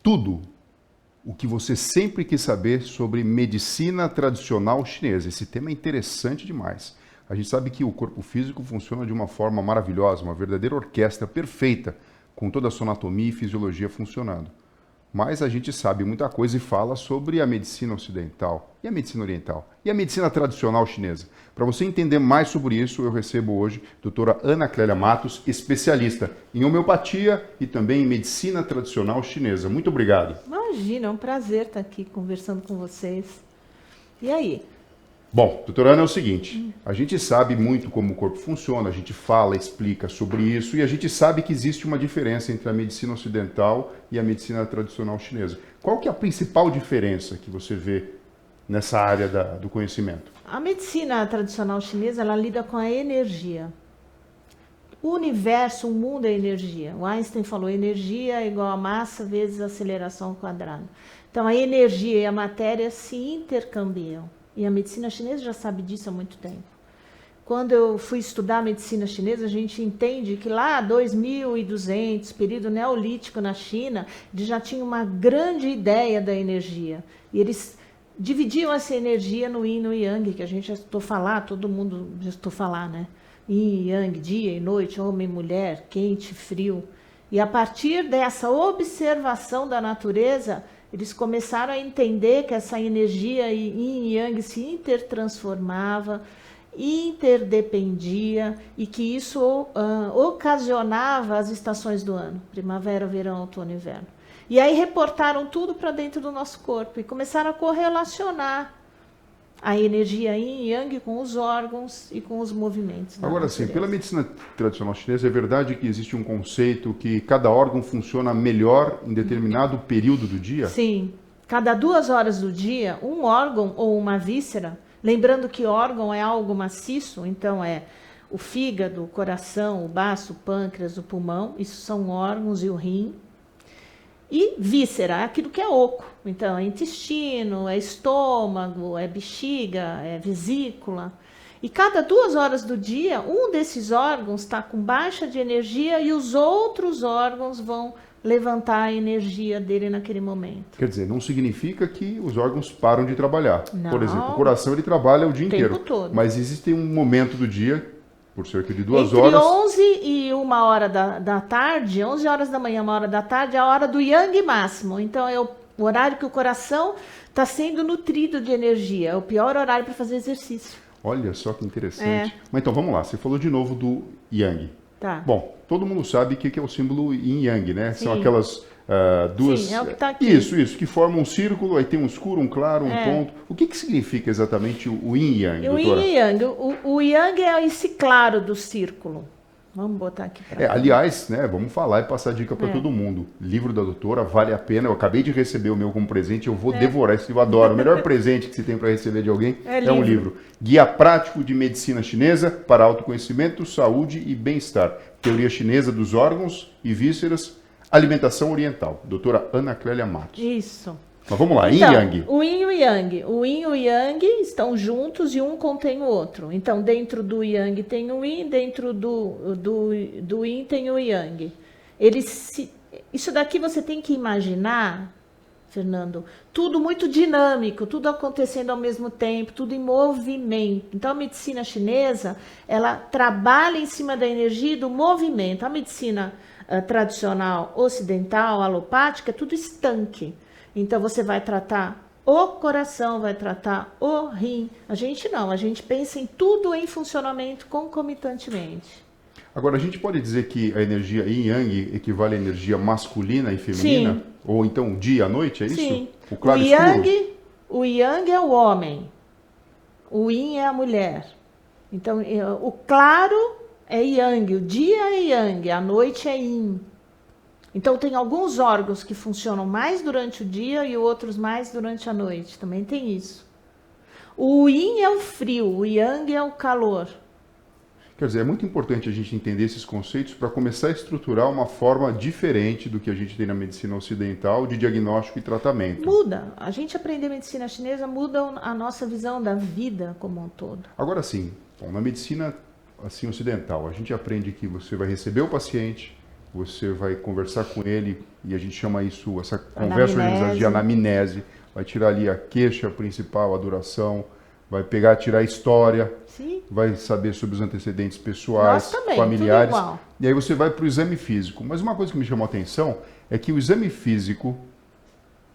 tudo o que você sempre quis saber sobre medicina tradicional chinesa. Esse tema é interessante demais. A gente sabe que o corpo físico funciona de uma forma maravilhosa, uma verdadeira orquestra perfeita, com toda a sua anatomia e fisiologia funcionando. Mas a gente sabe muita coisa e fala sobre a medicina ocidental e a medicina oriental e a medicina tradicional chinesa. Para você entender mais sobre isso, eu recebo hoje a doutora Ana Clélia Matos, especialista em homeopatia e também em medicina tradicional chinesa. Muito obrigado. Imagina, é um prazer estar aqui conversando com vocês. E aí? Bom, doutora Ana, é o seguinte, a gente sabe muito como o corpo funciona, a gente fala, explica sobre isso e a gente sabe que existe uma diferença entre a medicina ocidental e a medicina tradicional chinesa. Qual que é a principal diferença que você vê nessa área do conhecimento? A medicina tradicional chinesa, ela lida com a energia. O universo, o mundo é energia. O Einstein falou, energia é igual a massa vezes aceleração ao quadrado. Então, a energia e a matéria se intercambiam. E a medicina chinesa já sabe disso há muito tempo. Quando eu fui estudar a medicina chinesa, a gente entende que lá 2200, período neolítico na China, eles já tinham uma grande ideia da energia. E eles dividiam essa energia no yin e no yang, que a gente já escutou falar, todo mundo já escutou falar, né? Yin e yang, dia e noite, homem e mulher, quente e frio. E a partir dessa observação da natureza, eles começaram a entender que essa energia yin e yang se intertransformava, interdependia e que isso ocasionava as estações do ano, primavera, verão, outono e inverno. E aí reportaram tudo para dentro do nosso corpo e começaram a correlacionar a energia yin e yang com os órgãos e com os movimentos. Agora sim, pela medicina tradicional chinesa, é verdade que existe um conceito que cada órgão funciona melhor em determinado período do dia? Sim. Cada 2 horas do dia, um órgão ou uma víscera, lembrando que órgão é algo maciço, então é o fígado, o coração, o baço, o pâncreas, o pulmão, isso são órgãos e o rim. E víscera é aquilo que é oco. Então, é intestino, é estômago, é bexiga, é vesícula. E cada 2 horas do dia, um desses órgãos está com baixa de energia e os outros órgãos vão levantar a energia dele naquele momento. Quer dizer, não significa que os órgãos param de trabalhar. Não. Por exemplo, o coração ele trabalha o dia inteiro. Todo. Mas existe um momento do dia, por cerca de 2 Entre horas... 11 e 1 hora da tarde, 11 horas da manhã, 1 hora da tarde, é a hora do yang máximo. Então, é o horário que o coração está sendo nutrido de energia. É o pior horário para fazer exercício. Olha só que interessante. Mas então, vamos lá. Você falou de novo do yang. Tá. Bom, todo mundo sabe o que é o símbolo yin yang, né? Sim. São aquelas duas... Sim, é o que está aqui. Isso, que formam um círculo, aí tem um escuro, um claro, um ponto. O que significa exatamente o yin yang, doutora? O yin e yang. O yang é esse claro do círculo. Vamos botar aqui para aliás, né, vamos falar e passar dica para todo mundo. Livro da doutora, vale a pena. Eu acabei de receber o meu como presente, eu vou devorar esse livro, adoro. O melhor presente que você tem para receber de alguém é um livro. Guia Prático de Medicina Chinesa para Autoconhecimento, Saúde e Bem-Estar. Teoria Chinesa dos Órgãos e Vísceras, Alimentação Oriental. Doutora Ana Clélia Matos. Isso. Mas vamos lá, então, yin e yang. O yin e o yang. O yin e o yang estão juntos e um contém o outro. Então, dentro do yang tem o yin, dentro do yin tem o yang. Isso daqui você tem que imaginar, Fernando, tudo muito dinâmico, tudo acontecendo ao mesmo tempo, tudo em movimento. Então, a medicina chinesa, ela trabalha em cima da energia e do movimento. A medicina tradicional ocidental, alopática, é tudo estanque. Então, você vai tratar o coração, vai tratar o rim. A gente não, a gente pensa em tudo em funcionamento concomitantemente. Agora, a gente pode dizer que a energia yin yang equivale à energia masculina e feminina? Sim. Ou então dia e noite, é isso? Sim. O claro e escuro? O yang é o homem, o yin é a mulher. Então, o claro é yang, o dia é yang, a noite é yin. Então, tem alguns órgãos que funcionam mais durante o dia e outros mais durante a noite. Também tem isso. O yin é o frio, o yang é o calor. Quer dizer, é muito importante a gente entender esses conceitos para começar a estruturar uma forma diferente do que a gente tem na medicina ocidental de diagnóstico e tratamento. Muda. A gente aprender medicina chinesa muda a nossa visão da vida como um todo. Agora sim, na medicina assim ocidental, a gente aprende que você vai receber o paciente, você vai conversar com ele, e a gente chama isso, essa conversa organizada de anamnese, vai tirar ali a queixa principal, a duração, vai pegar, tirar a história, Sim. vai saber sobre os antecedentes pessoais, também, familiares, tudo igual. e aí você vai para o exame físico. Mas uma coisa que me chamou a atenção é que o exame físico,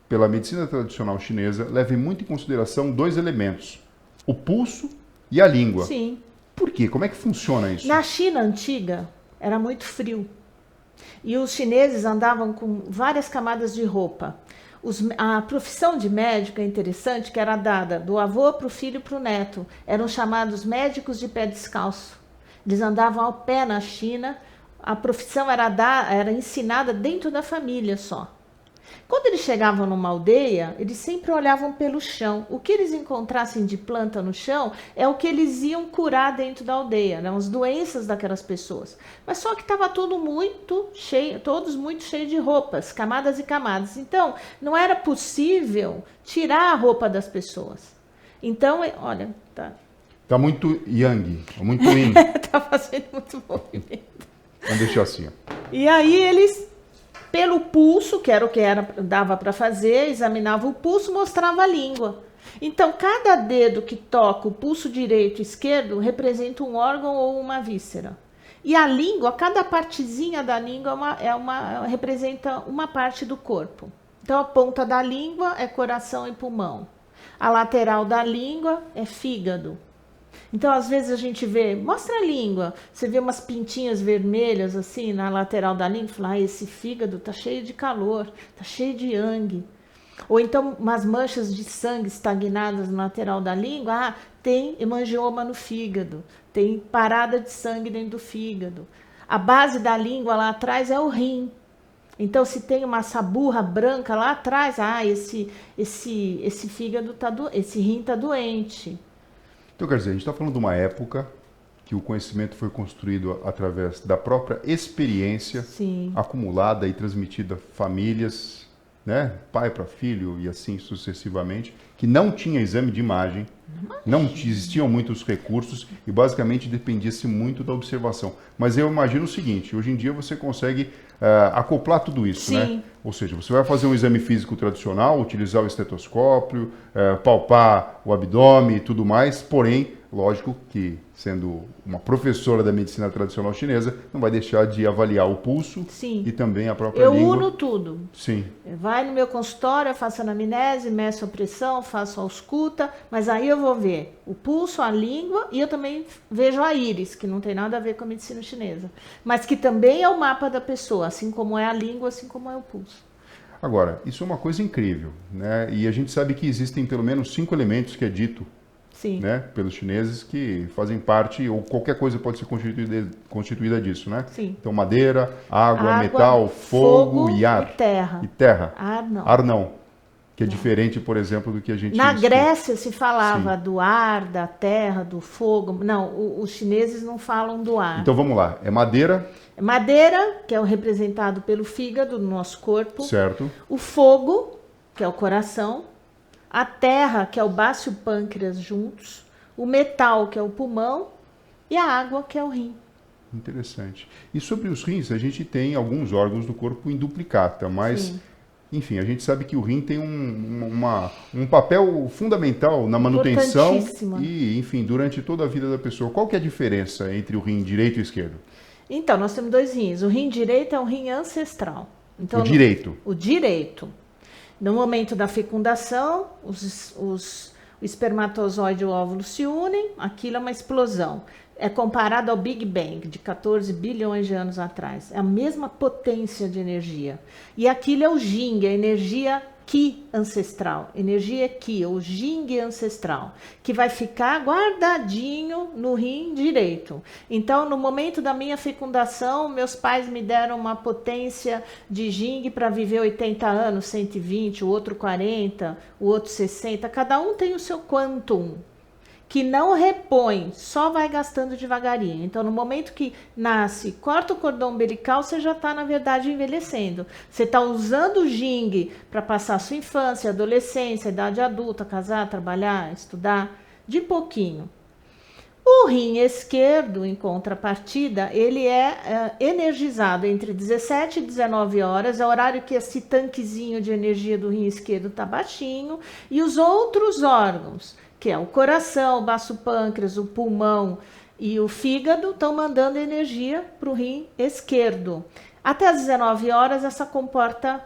pela medicina tradicional chinesa, leva muito em consideração 2 elementos, o pulso e a língua. Sim. Por quê? Como é que funciona isso? Na China antiga, era muito frio. E os chineses andavam com várias camadas de roupa. A profissão de médico é interessante, que era dada do avô para o filho e para o neto. Eram chamados médicos de pé descalço. Eles andavam ao pé na China. A profissão era ensinada dentro da família só. Quando eles chegavam numa aldeia, eles sempre olhavam pelo chão. O que eles encontrassem de planta no chão é o que eles iam curar dentro da aldeia, eram as doenças daquelas pessoas. Mas só que estava tudo muito cheio, todos muito cheios de roupas, camadas e camadas. Então, não era possível tirar a roupa das pessoas. Então, olha, Tá muito yang, muito yin. tá fazendo muito movimento. Vamos deixar assim. Ó. E aí eles, pelo pulso, que era o que dava para fazer, examinava o pulso, mostrava a língua. Então, cada dedo que toca o pulso direito e esquerdo representa um órgão ou uma víscera. E a língua, cada partezinha da língua representa uma parte do corpo. Então, a ponta da língua é coração e pulmão. A lateral da língua é fígado. Então, às vezes a gente vê, mostra a língua, você vê umas pintinhas vermelhas assim na lateral da língua, e fala, esse fígado tá cheio de calor, tá cheio de yang. Ou então umas manchas de sangue estagnadas na lateral da língua, tem hemangioma no fígado, tem parada de sangue dentro do fígado. A base da língua lá atrás é o rim. Então, se tem uma saburra branca lá atrás, esse fígado esse rim tá doente. Então, quer dizer, a gente está falando de uma época que o conhecimento foi construído através da própria experiência Sim. acumulada e transmitida a famílias, né? Pai para filho e assim sucessivamente, que não tinha exame de imagem, não existiam muitos recursos e basicamente dependia-se muito da observação. Mas eu imagino o seguinte, hoje em dia você consegue acoplar tudo isso, Sim. né? Ou seja, você vai fazer um exame físico tradicional, utilizar o estetoscópio, palpar o abdômen e tudo mais, porém, lógico que, sendo uma professora da medicina tradicional chinesa, não vai deixar de avaliar o pulso. Sim. E também a própria língua. Eu uno tudo. Sim. Vai no meu consultório, eu faço anamnese, meço a pressão, faço a ausculta, mas aí eu vou ver o pulso, a língua e eu também vejo a íris, que não tem nada a ver com a medicina chinesa, mas que também é o mapa da pessoa, assim como é a língua, assim como é o pulso. Agora, isso é uma coisa incrível, né? E a gente sabe que existem pelo menos 5 elementos que é dito, sim, né, pelos chineses que fazem parte, ou qualquer coisa pode ser constituída disso, né? Sim. Então, madeira, água, metal, fogo e ar. Terra. E terra. Ar não. Ar não. Que é diferente, por exemplo, do que a gente... Na Grécia se falava do ar, da terra, do fogo. Não, os chineses não falam do ar. Então, vamos lá. É madeira... Madeira, que é o representado pelo fígado no nosso corpo. Certo. O fogo, que é o coração. A terra, que é o baço e o pâncreas juntos. O metal, que é o pulmão. E a água, que é o rim. Interessante. E sobre os rins, a gente tem alguns órgãos do corpo em duplicata, mas... Sim. Enfim, a gente sabe que o rim tem um papel fundamental na manutenção e, enfim, durante toda a vida da pessoa. Qual que é a diferença entre o rim direito e esquerdo? Então, nós temos 2 rins. O rim direito é um rim ancestral. Então, o direito? O direito. No momento da fecundação, o espermatozoide e o óvulo se unem, aquilo é uma explosão. É comparado ao Big Bang, de 14 bilhões de anos atrás. É a mesma potência de energia. E aquilo é o Jing, a energia Qi ancestral. Energia Qi, ou Jing ancestral, que vai ficar guardadinho no rim direito. Então, no momento da minha fecundação, meus pais me deram uma potência de Jing para viver 80 anos, 120, o outro 40, o outro 60. Cada um tem o seu quantum, que não repõe, só vai gastando devagarinho. Então, no momento que nasce, corta o cordão umbilical, você já está, na verdade, envelhecendo. Você está usando o Jing para passar a sua infância, adolescência, idade adulta, casar, trabalhar, estudar, de pouquinho. O rim esquerdo, em contrapartida, ele é energizado entre 17 e 19 horas, é o horário que esse tanquezinho de energia do rim esquerdo está baixinho, e os outros órgãos, que é o coração, o baço pâncreas, o pulmão e o fígado, estão mandando energia para o rim esquerdo. Até as 19 horas, essa comporta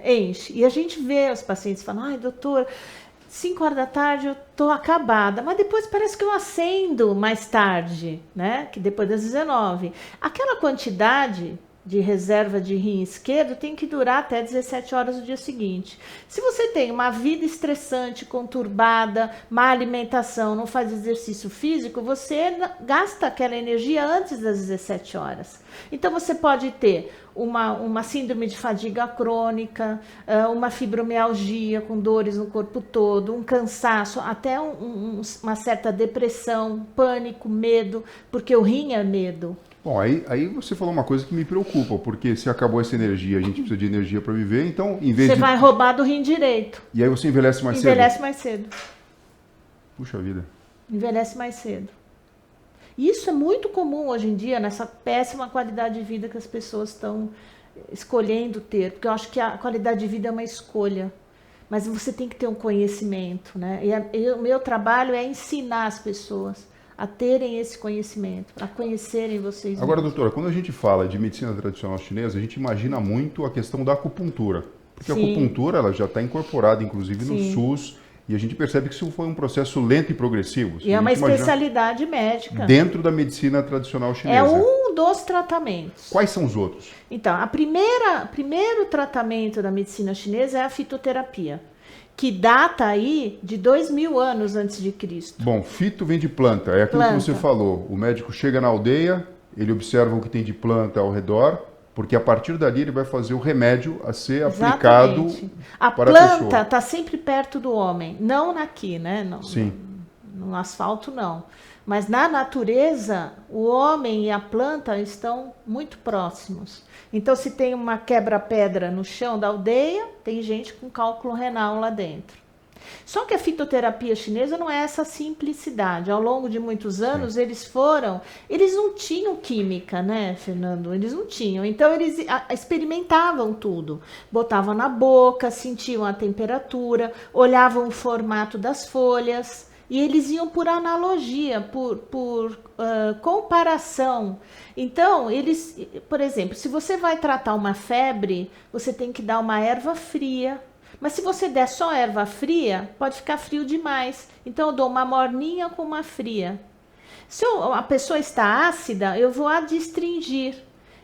enche. E a gente vê os pacientes falando, ai, doutor, 5 horas da tarde eu tô acabada, mas depois parece que eu acendo mais tarde, né? Que depois das 19. Aquela quantidade de reserva de rim esquerdo tem que durar até 17 horas do dia seguinte. Se você tem uma vida estressante, conturbada, má alimentação, não faz exercício físico, você gasta aquela energia antes das 17 horas. Então você pode ter uma síndrome de fadiga crônica, uma fibromialgia com dores no corpo todo, um cansaço, até uma certa depressão, pânico, medo, porque o rim é medo. Bom, aí você falou uma coisa que me preocupa, porque se acabou essa energia, a gente precisa de energia para viver, então em vez Você vai roubar do rim direito. E aí você envelhece mais cedo? Envelhece mais cedo. Puxa vida. Envelhece mais cedo. Isso é muito comum hoje em dia, nessa péssima qualidade de vida que as pessoas estão escolhendo ter, porque eu acho que a qualidade de vida é uma escolha, mas você tem que ter um conhecimento, né? E o meu trabalho é ensinar as pessoas a terem esse conhecimento, a conhecerem vocês. Agora, mesmos. doutora, quando a gente fala de medicina tradicional chinesa, a gente imagina muito a questão da acupuntura, porque a acupuntura ela já está incorporada, inclusive, no SUS, e a gente percebe que isso foi um processo lento e progressivo. E é uma especialidade médica. Dentro da medicina tradicional chinesa. É um dos tratamentos. Quais são os outros? Então, primeiro tratamento da medicina chinesa é a fitoterapia, que data aí de 2000 anos antes de Cristo. Bom, fito vem de planta, é aquilo que você falou. O médico chega na aldeia, ele observa o que tem de planta ao redor, porque a partir dali ele vai fazer o remédio a ser aplicado a para planta a pessoa. está sempre perto do homem, não aqui, né? Não, Sim. No asfalto não. Mas na natureza, o homem e a planta estão muito próximos. Então, se tem uma quebra-pedra no chão da aldeia, tem gente com cálculo renal lá dentro. Só que a fitoterapia chinesa não é essa simplicidade. Ao longo de muitos anos, eles não tinham química, né, Fernando? Eles não tinham. Então, eles experimentavam tudo. Botavam na boca, sentiam a temperatura, olhavam o formato das folhas. E eles iam por analogia, por comparação. Então, por exemplo, se você vai tratar uma febre, você tem que dar uma erva fria. Mas se você der só erva fria, pode ficar frio demais. Então, eu dou uma morninha com uma fria. Se a pessoa está ácida, eu vou adstringir.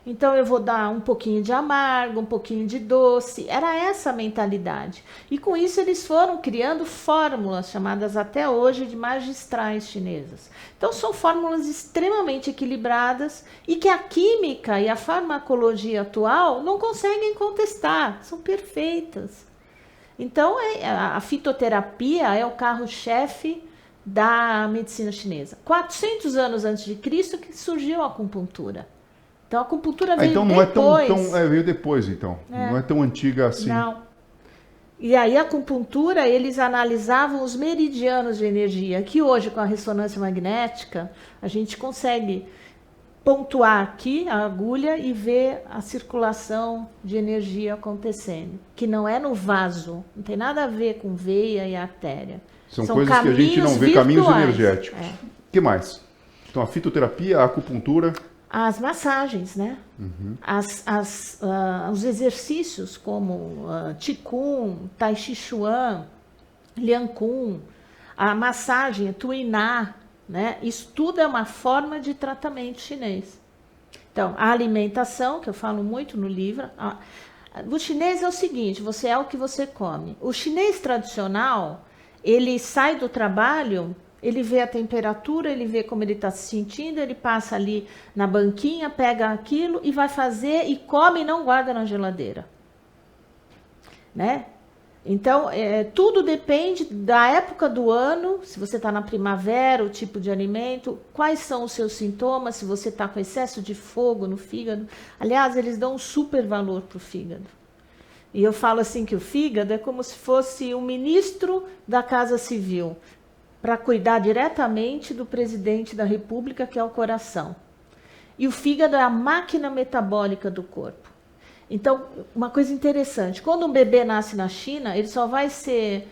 Então, eu vou dar um pouquinho de amargo, um pouquinho de doce. Era essa a mentalidade. E com isso, eles foram criando fórmulas, chamadas até hoje de magistrais chinesas. Então, são fórmulas extremamente equilibradas e que a química e a farmacologia atual não conseguem contestar. São perfeitas. Então, a fitoterapia é o carro-chefe da medicina chinesa. 400 anos antes de Cristo que surgiu a acupuntura. Então, a acupuntura veio então não depois. Veio depois, então. Não é tão antiga assim. Não. E aí, a acupuntura, eles analisavam os meridianos de energia, que hoje, com a ressonância magnética, a gente consegue pontuar aqui a agulha e ver a circulação de energia acontecendo, que não é no vaso, não tem nada a ver com veia e artéria. São coisas que a gente não vê, virtuais. Caminhos energéticos. O que mais? Então, a fitoterapia, a acupuntura... As massagens, né? Uhum. Os exercícios como Qigong, Tai Chi Chuan, Liang Kun, a massagem, a Tuiná, né? Isso tudo é uma forma de tratamento chinês. Então, a alimentação, que eu falo muito no livro, o chinês é o seguinte, você é o que você come. O chinês tradicional, ele sai do trabalho, ele vê a temperatura, ele vê como ele está se sentindo, ele passa ali na banquinha, pega aquilo e vai fazer e come e não guarda na geladeira. Né? Então, tudo depende da época do ano, se você está na primavera, o tipo de alimento, quais são os seus sintomas, se você está com excesso de fogo no fígado. Aliás, eles dão um super valor para o fígado. E eu falo assim que o fígado é como se fosse o ministro da Casa Civil. para cuidar diretamente do presidente da República, que é o coração. E o fígado é a máquina metabólica do corpo. Então, uma coisa interessante, quando um bebê nasce na China, ele só vai ser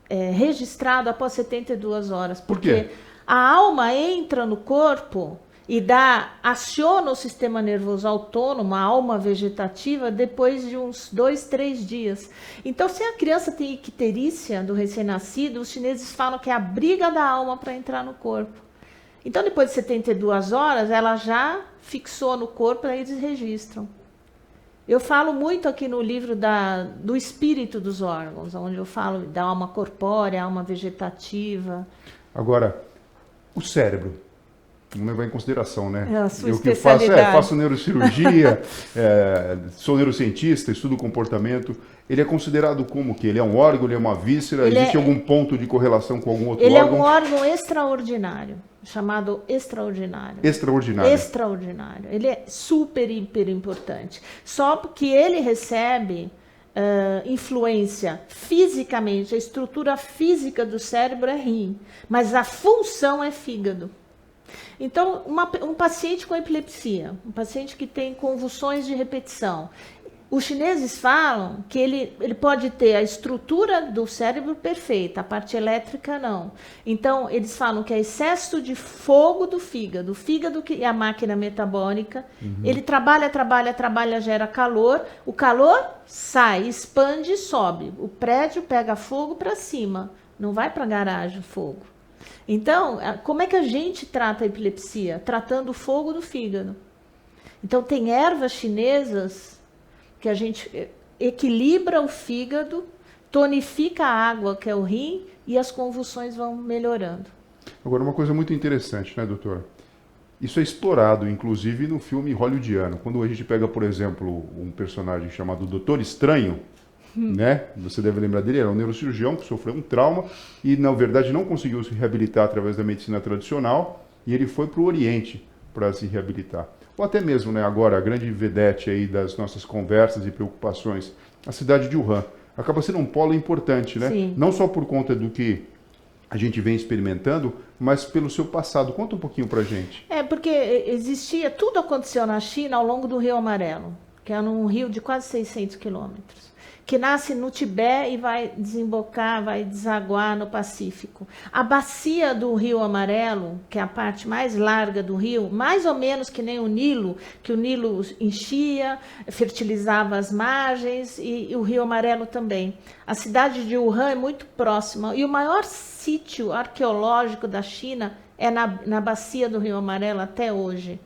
registrado após 72 horas. Por quê? A alma entra no corpo e aciona o sistema nervoso autônomo, a alma vegetativa, depois de uns 2, 3 dias. Então, se a criança tem icterícia do recém-nascido, os chineses falam que é a briga da alma para entrar no corpo. Então, depois de 72 horas, ela já fixou no corpo, aí eles registram. Eu falo muito aqui no livro do espírito dos órgãos, onde eu falo da alma corpórea, alma vegetativa. Agora, o cérebro, vamos levar em consideração, né? É a sua eu que faço neurocirurgia, sou neurocientista, estudo comportamento. Ele é considerado como que? Ele é um órgão, ele é uma víscera? Existe algum ponto de correlação com algum outro órgão? Ele é um órgão extraordinário, chamado extraordinário. Extraordinário. Extraordinário. Ele é super, hiper importante. Só que ele recebe influência fisicamente, a estrutura física do cérebro é rim, mas a função é fígado. Então, um paciente com epilepsia, um paciente que tem convulsões de repetição, os chineses falam que ele pode ter a estrutura do cérebro perfeita, a parte elétrica não. Então, eles falam que é excesso de fogo do fígado. O fígado, que é a máquina metabólica, ele trabalha, gera calor. O calor sai, expande e sobe. O prédio pega fogo para cima, não vai para a garagem o fogo. Então, como é que a gente trata a epilepsia? Tratando o fogo do fígado. Então, tem ervas chinesas que a gente equilibra o fígado, tonifica a água, que é o rim, e as convulsões vão melhorando. Agora, uma coisa muito interessante, né, doutora? Isso é explorado, inclusive, no filme hollywoodiano. Quando a gente pega, por exemplo, um personagem chamado Doutor Estranho, né? Você deve lembrar dele, era um neurocirurgião que sofreu um trauma e, na verdade, não conseguiu se reabilitar através da medicina tradicional e ele foi para o Oriente para se reabilitar. Ou até mesmo, né, agora, a grande vedete aí das nossas conversas e preocupações, a cidade de Wuhan, acaba sendo um polo importante, né? Sim. Não só por conta do que a gente vem experimentando, mas pelo seu passado. Conta um pouquinho pra gente. Porque tudo aconteceu na China ao longo do Rio Amarelo, que é um rio de quase 600 quilômetros, que nasce no Tibete e vai desembocar, vai desaguar no Pacífico. A bacia do Rio Amarelo, que é a parte mais larga do rio, mais ou menos que nem o Nilo, que o Nilo enchia, fertilizava as margens, e o Rio Amarelo também. A cidade de Wuhan é muito próxima, e o maior sítio arqueológico da China é na bacia do Rio Amarelo até hoje.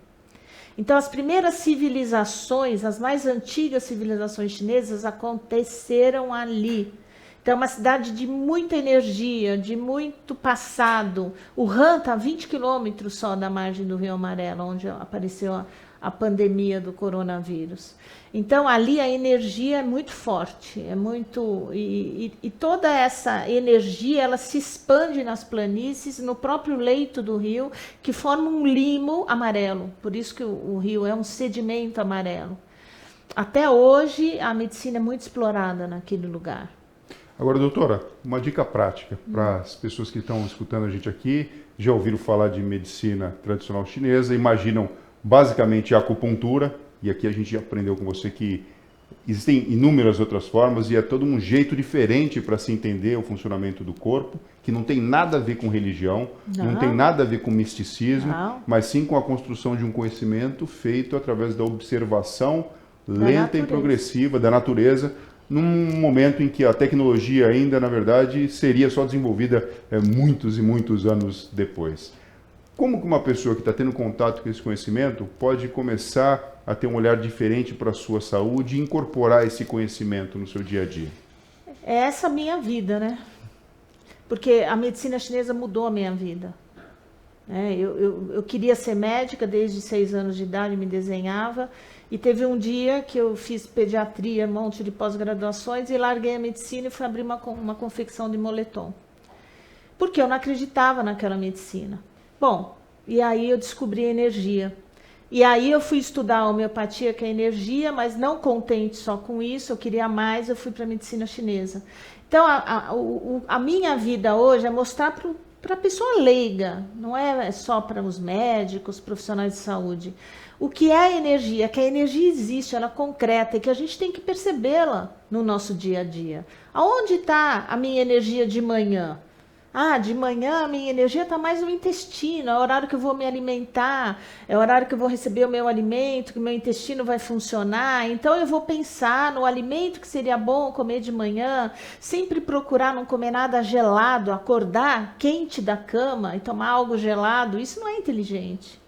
Então, as primeiras civilizações, as mais antigas civilizações chinesas aconteceram ali. Então, é uma cidade de muita energia, de muito passado. Wuhan está a 20 quilômetros só da margem do Rio Amarelo, onde apareceu a pandemia do coronavírus. Então, ali a energia é muito forte, e toda essa energia ela se expande nas planícies, no próprio leito do rio, que forma um limo amarelo. Por isso que o rio é um sedimento amarelo. Até hoje, a medicina é muito explorada naquele lugar. Agora, doutora, uma dica prática para as pessoas que estão escutando a gente aqui, já ouviram falar de medicina tradicional chinesa, imaginam basicamente a acupuntura, e aqui a gente aprendeu com você que existem inúmeras outras formas e é todo um jeito diferente para se entender o funcionamento do corpo, que não tem nada a ver com religião, não tem nada a ver com misticismo, mas sim com a construção de um conhecimento feito através da observação lenta e progressiva da natureza, num momento em que a tecnologia ainda, na verdade, seria só desenvolvida muitos e muitos anos depois. Como que uma pessoa que está tendo contato com esse conhecimento pode começar a ter um olhar diferente para a sua saúde e incorporar esse conhecimento no seu dia a dia? É essa a minha vida, né? Porque a medicina chinesa mudou a minha vida. Eu queria ser médica desde 6 anos de idade, me desenhava, e teve um dia que eu fiz pediatria, um monte de pós-graduações, e larguei a medicina e fui abrir uma confecção de moletom. Porque eu não acreditava naquela medicina. Bom, e aí eu descobri a energia. E aí eu fui estudar a homeopatia, que é energia, mas não contente só com isso, eu queria mais, eu fui para a medicina chinesa. Então, a minha vida hoje é mostrar para a pessoa leiga, não é só para os médicos, profissionais de saúde. O que é a energia? Que a energia existe, ela é concreta e que a gente tem que percebê-la no nosso dia a dia. Aonde está a minha energia de manhã? Ah, de manhã a minha energia está mais no intestino, é o horário que eu vou me alimentar, é o horário que eu vou receber o meu alimento, que o meu intestino vai funcionar. Então eu vou pensar no alimento que seria bom comer de manhã, sempre procurar não comer nada gelado, acordar quente da cama e tomar algo gelado. Isso não é inteligente,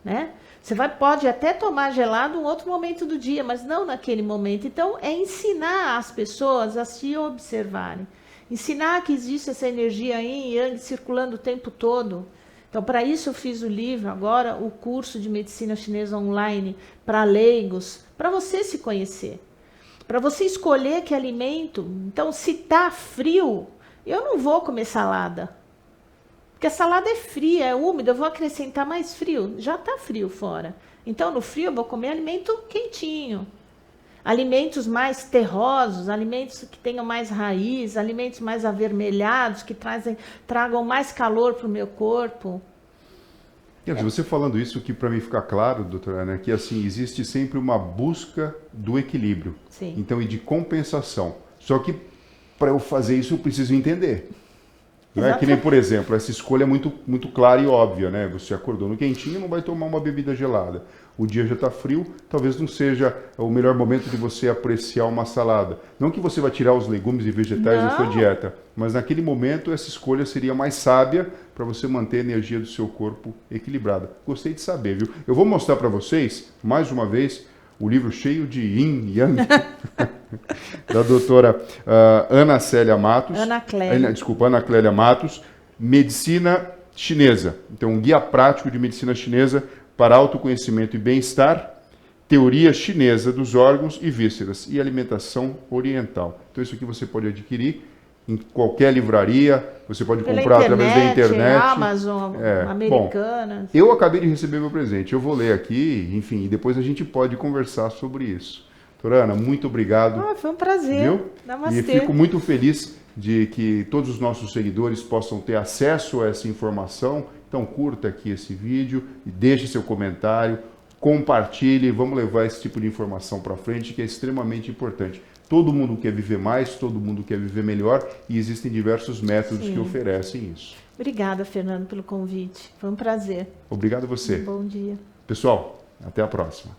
né? Você pode até tomar gelado em outro momento do dia, mas não naquele momento. Então é ensinar as pessoas a se observarem. Ensinar que existe essa energia yin e yang circulando o tempo todo. Então, para isso eu fiz o livro, agora o curso de medicina chinesa online para leigos, para você se conhecer, para você escolher que alimento. Então, se está frio, eu não vou comer salada, porque a salada é fria, é úmida, eu vou acrescentar mais frio, já está frio fora. Então, no frio eu vou comer alimento quentinho. Alimentos mais terrosos, alimentos que tenham mais raiz, alimentos mais avermelhados, que tragam mais calor para o meu corpo. Você falando isso, que para mim fica claro, doutora Ana, que assim, existe sempre uma busca do equilíbrio. Sim. Então, e de compensação. Só que para eu fazer isso, eu preciso entender. Não é que nem, por exemplo, essa escolha é muito clara e óbvia, né? Você acordou no quentinho, não vai tomar uma bebida gelada. O dia já está frio, talvez não seja o melhor momento de você apreciar uma salada. Não que você vai tirar os legumes e vegetais da sua dieta, mas naquele momento essa escolha seria mais sábia para você manter a energia do seu corpo equilibrada. Gostei de saber, viu? Eu vou mostrar para vocês, mais uma vez, o livro cheio de yin e yang, da doutora Ana Célia Matos. Ana Clélia. Desculpa, Ana Clélia Matos, Medicina Chinesa. Então, um guia prático de medicina chinesa para autoconhecimento e bem-estar, teoria chinesa dos órgãos e vísceras e alimentação oriental. Então, isso aqui você pode adquirir em qualquer livraria, você pode comprar através da internet. Amazon, Americanas. Bom, eu acabei de receber meu presente, eu vou ler aqui, enfim, e depois a gente pode conversar sobre isso. Doutora Ana, muito obrigado. Foi um prazer. Viu? Namastê. E fico muito feliz de que todos os nossos seguidores possam ter acesso a essa informação. Então curta aqui esse vídeo e deixe seu comentário, compartilhe, vamos levar esse tipo de informação para frente, que é extremamente importante. Todo mundo quer viver mais, todo mundo quer viver melhor e existem diversos métodos que oferecem isso. Obrigada, Fernando, pelo convite. Foi um prazer. Obrigado a você. Bom dia. Pessoal, até a próxima.